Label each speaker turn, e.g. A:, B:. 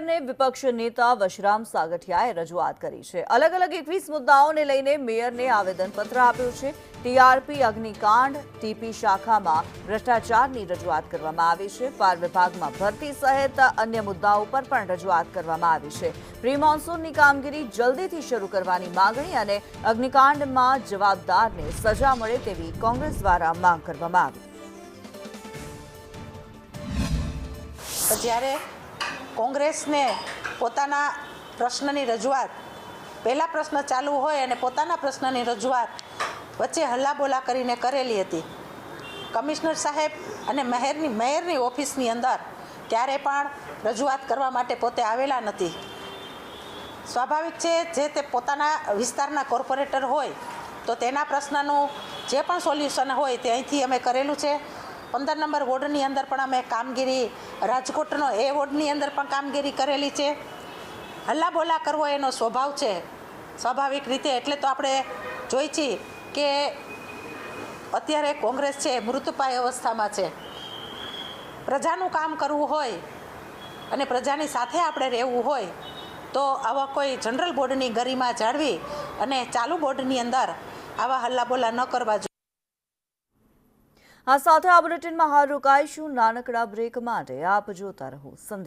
A: મેયરને વિપક્ષ નેતા વશરામ સાગઠિયાએ રજૂઆત કરી છે। અલગ અલગ 21 મુદ્દાઓને લઈને મેયરને આવેદનપત્ર આપ્યું છે। ટીઆરપી અગ્નિકાંડ, ટીપી શાખામાં ભ્રષ્ટાચારની રજૂઆત કરવામાં આવી છે। પાર વિભાગમાં ભરતી સહિત અન્ય મુદ્દાઓ પર પણ રજૂઆત કરવામાં આવી છે। પ્રી મોન્સૂનની કામગીરી જલ્દીથી શરૂ કરવાની માંગણી અને અગ્નિકાંડમાં જવાબદારને સજા મળે તેવી કોંગ્રેસ દ્વારા માંગ કરવામાં આવી।
B: જ્યારે કોંગ્રેસને પોતાના પ્રશ્નની રજૂઆત પહેલા પ્રશ્ન ચાલુ હોય અને પોતાના પ્રશ્નની રજૂઆત વચ્ચે હલ્લાબોલા કરીને કરેલી હતી। કમિશનર સાહેબ અને મેયરની ઓફિસની અંદર ત્યારે પણ રજૂઆત કરવા માટે પોતે આવેલા નથી। સ્વાભાવિક છે, જે તે પોતાના વિસ્તારના કોર્પોરેટર હોય તો તેના પ્રશ્નનું જે પણ સોલ્યુશન હોય તે અહીંથી અમે કરેલું છે। 15 નંબર વોર્ડની અંદર પણ અમે કામગીરી, રાજકોટનો એ વોર્ડની અંદર પણ કામગીરી કરેલી છે। હલ્લાબોલા કરવો એનો સ્વભાવ છે સ્વાભાવિક રીતે। એટલે તો આપણે જોઈ છીએ કે અત્યારે કોંગ્રેસ છે મૃતપાય અવસ્થામાં છે। પ્રજાનું કામ કરવું હોય અને પ્રજાની સાથે આપણે રહેવું હોય તો આવા કોઈ જનરલ બોર્ડની ગરિમા જાળવી અને ચાલુ બોર્ડની અંદર આવા હલ્લાબોલા ન કરવા જોઈએ।
A: આ સાથે આ બુલેટિનમાં હાલ રોકાઈશું નાનકડા બ્રેક માટે। આપ જોતા રહો સંદેશ।